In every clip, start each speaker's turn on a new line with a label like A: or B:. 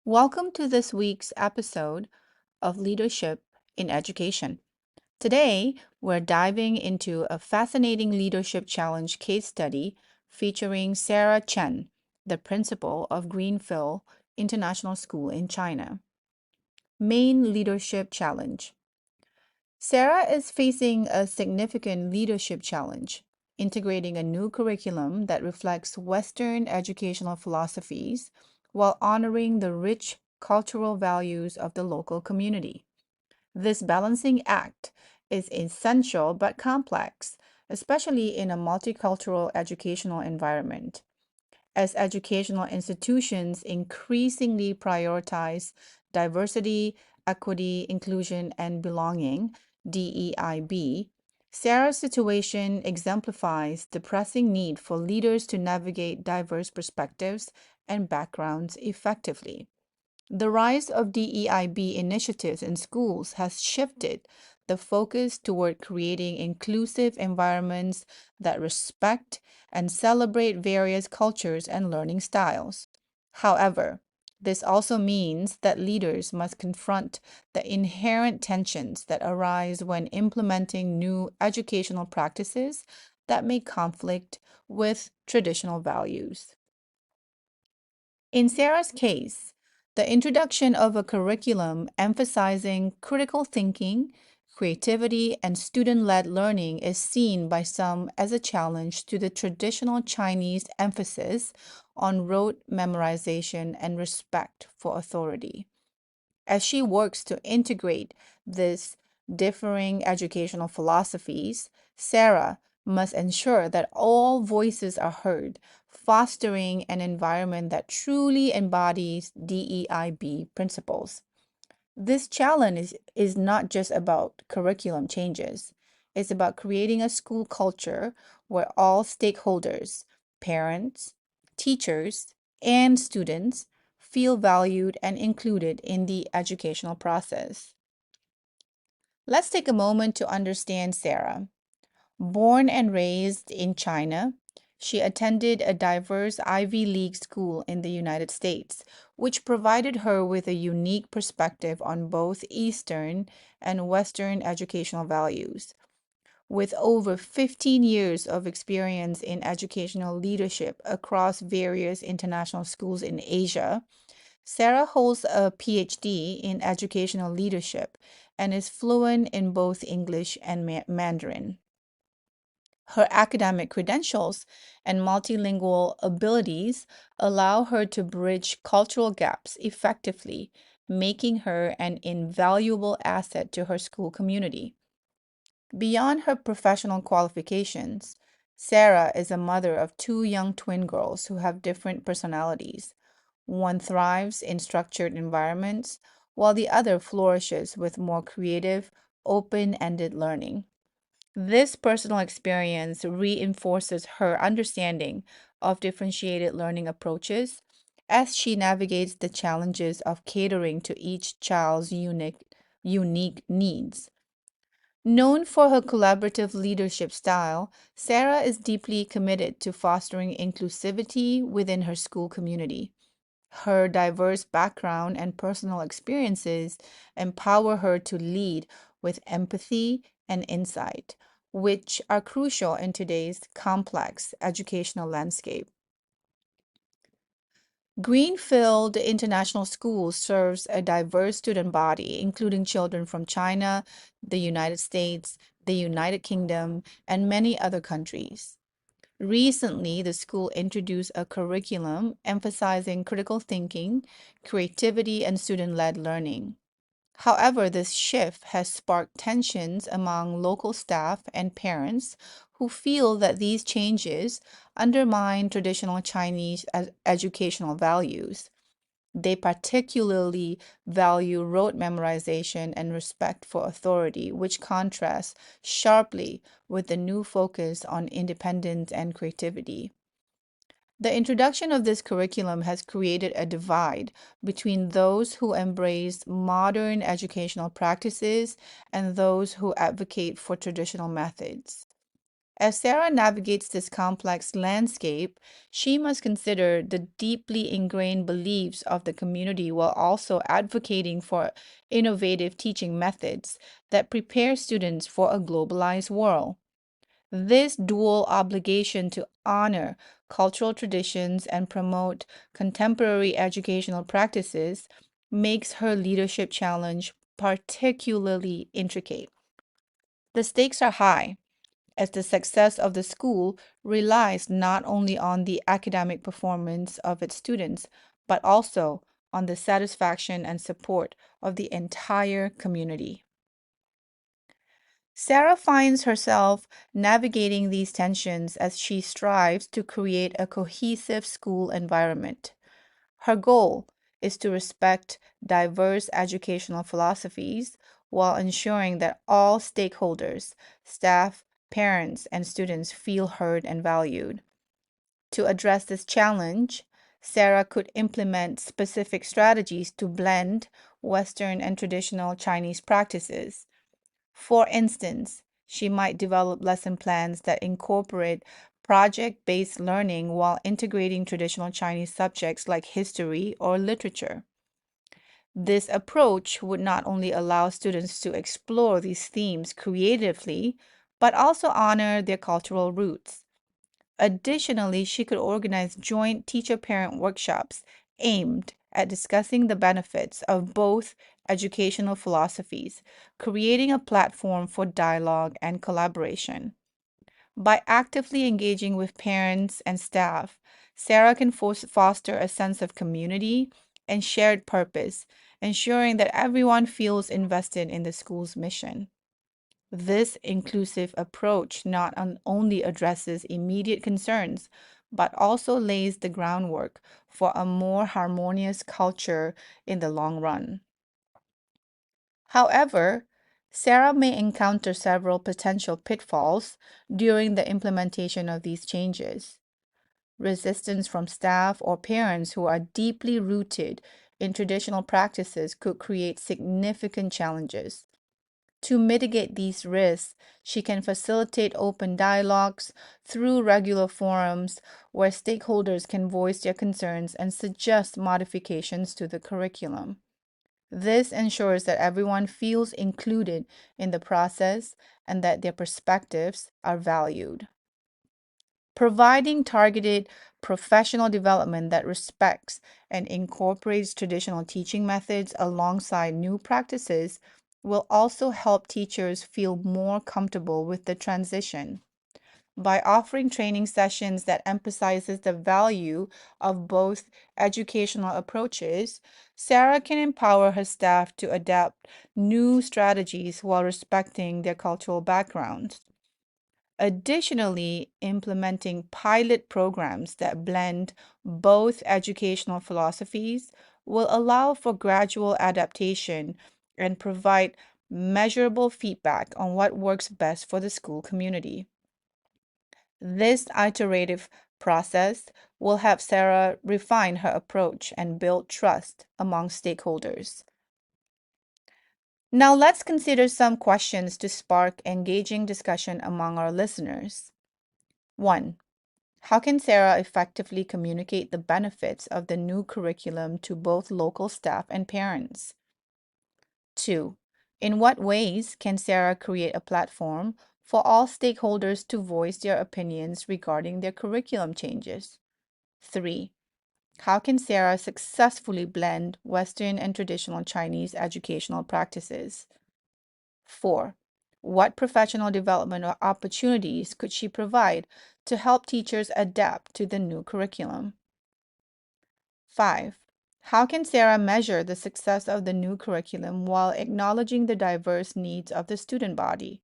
A: Welcome to this week's episode of Leadership in Education. Today, we're diving into a fascinating leadership challenge case study featuring Sarah Chen, the principal of Greenfield International School in China. Main Leadership Challenge. Sarah is facing a significant leadership challenge, integrating a new curriculum that reflects Western educational philosophies while honoring the rich cultural values of the local community. This balancing act is essential but complex, especially in a multicultural educational environment as educational institutions increasingly prioritize diversity, equity, inclusion, and belonging, DEIB, Sarah's situation exemplifies the pressing need for leaders to navigate diverse perspectives and backgrounds effectively. The rise of DEIB initiatives in schools has shifted the focus toward creating inclusive environments that respect and celebrate various cultures and learning styles. However, this also means that leaders must confront the inherent tensions that arise when implementing new educational practices that may conflict with traditional values. In Sarah's case, the introduction of a curriculum emphasizing critical thinking, creativity, and student led learning is seen by some as a challenge to the traditional Chinese emphasis on rote memorization and respect for authority. As she works to integrate these differing educational philosophies, Sarah must ensure that all voices are heard, fostering an environment that truly embodies DEIB principles. This challenge is not just about curriculum changes, it's about creating a school culture where all stakeholders, parents, teachers, and students feel valued and included in the educational process. Let's take a moment to understand Sarah. Born and raised in China, she attended a diverse Ivy League school in the United States, which provided her with a unique perspective on both Eastern and Western educational values. With over 15 years of experience in educational leadership across various international schools in Asia, Sarah holds a PhD in educational leadership and is fluent in both English and Mandarin. Her academic credentials and multilingual abilities allow her to bridge cultural gaps effectively, making her an invaluable asset to her school community. Beyond her professional qualifications, Sarah is a mother of two young twin girls who have different personalities. One thrives in structured environments, while the other flourishes with more creative, open ended learning. This personal experience reinforces her understanding of differentiated learning approaches as she navigates the challenges of catering to each child's unique needs. Known for her collaborative leadership style, Sarah is deeply committed to fostering inclusivity within her school community. Her diverse background and personal experiences empower her to lead with empathy and insight, which are crucial in today's complex educational landscape. Greenfield International School serves a diverse student body, including children from China, the United States, the United Kingdom, and many other countries. Recently, the school introduced a curriculum emphasizing critical thinking, creativity, and student led learning. However, this shift has sparked tensions among local staff and parents who feel that these changes undermine traditional Chinese educational values. They particularly value rote memorization and respect for authority, which contrasts sharply with the new focus on independence and creativity. The introduction of this curriculum has created a divide between those who embrace modern educational practices and those who advocate for traditional methods. As Sarah navigates this complex landscape, she must consider the deeply ingrained beliefs of the community while also advocating for innovative teaching methods that prepare students for a globalized world. This dual obligation to honor cultural traditions and promote contemporary educational practices makes her leadership challenge particularly intricate. The stakes are high, as the success of the school relies not only on the academic performance of its students, but also on the satisfaction and support of the entire community. Sarah finds herself navigating these tensions as she strives to create a cohesive school environment. Her goal is to respect diverse educational philosophies while ensuring that all stakeholders, staff, parents, and students feel heard and valued. To address this challenge, Sarah could implement specific strategies to blend Western and traditional Chinese practices. For instance, she might develop lesson plans that incorporate project based learning while integrating traditional Chinese subjects like history or literature. This approach would not only allow students to explore these themes creatively, but also honor their cultural roots. Additionally, she could organize joint teacher parent workshops aimed at discussing the benefits of both educational philosophies, creating a platform for dialogue and collaboration. By actively engaging with parents and staff, Sarah can foster a sense of community and shared purpose, ensuring that everyone feels invested in the school's mission. This inclusive approach not only addresses immediate concerns, but also lays the groundwork for a more harmonious culture in the long run. However, Sarah may encounter several potential pitfalls during the implementation of these changes. Resistance from staff or parents who are deeply rooted in traditional practices could create significant challenges. To mitigate these risks, she can facilitate open dialogues through regular forums where stakeholders can voice their concerns and suggest modifications to the curriculum. This ensures that everyone feels included in the process and that their perspectives are valued. Providing targeted professional development that respects and incorporates traditional teaching methods alongside new practices will also help teachers feel more comfortable with the transition. By offering training sessions that emphasizes the value of both educational approaches, Sarah can empower her staff to adapt new strategies while respecting their cultural backgrounds. Additionally, implementing pilot programs that blend both educational philosophies will allow for gradual adaptation and provide measurable feedback on what works best for the school community. This iterative process will help Sarah refine her approach and build trust among stakeholders. Now, let's consider some questions to spark engaging discussion among our listeners. 1. How can Sarah effectively communicate the benefits of the new curriculum to both local staff and parents? 2. In what ways can Sarah create a platform for all stakeholders to voice their opinions regarding their curriculum changes? 3. How can Sarah successfully blend Western and traditional Chinese educational practices? 4. What professional development or opportunities could she provide to help teachers adapt to the new curriculum? 5. How can Sarah measure the success of the new curriculum while acknowledging the diverse needs of the student body?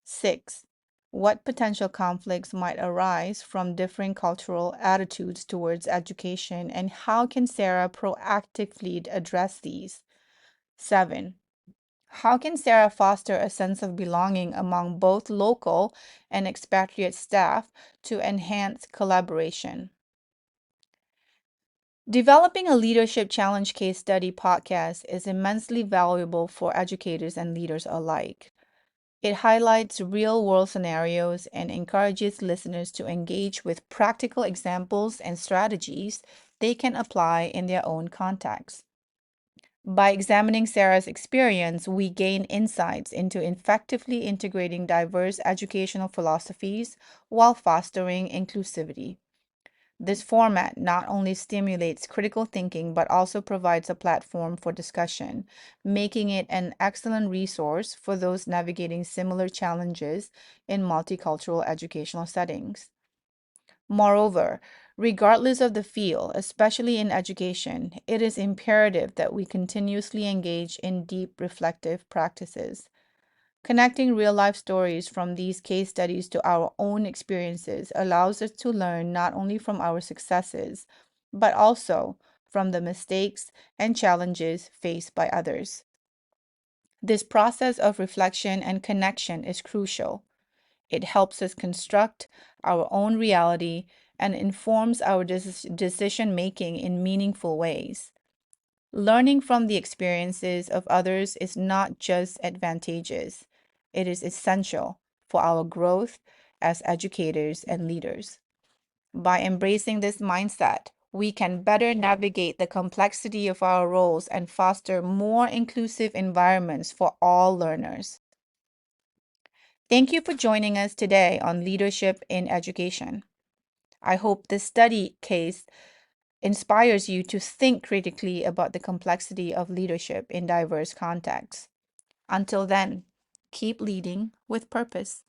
A: 6. What potential conflicts might arise from differing cultural attitudes towards education, and how can Sarah proactively address these? 7. How can Sarah foster a sense of belonging among both local and expatriate staff to enhance collaboration? Developing a leadership challenge case study podcast is immensely valuable for educators and leaders alike. It highlights real-world scenarios and encourages listeners to engage with practical examples and strategies they can apply in their own context. By examining Sarah's experience, we gain insights into effectively integrating diverse educational philosophies while fostering inclusivity. This format not only stimulates critical thinking but also provides a platform for discussion, making it an excellent resource for those navigating similar challenges in multicultural educational settings. Moreover, regardless of the field, especially in education, it is imperative that we continuously engage in deep reflective practices. Connecting real life stories from these case studies to our own experiences allows us to learn not only from our successes, but also from the mistakes and challenges faced by others. This process of reflection and connection is crucial. It helps us construct our own reality and informs our decision making in meaningful ways. Learning from the experiences of others is not just advantageous, it is essential for our growth as educators and leaders. By embracing this mindset, we can better navigate the complexity of our roles and foster more inclusive environments for all learners. Thank you for joining us today on Leadership in Education. I hope this study case inspires you to think critically about the complexity of leadership in diverse contexts. Until then, keep leading with purpose.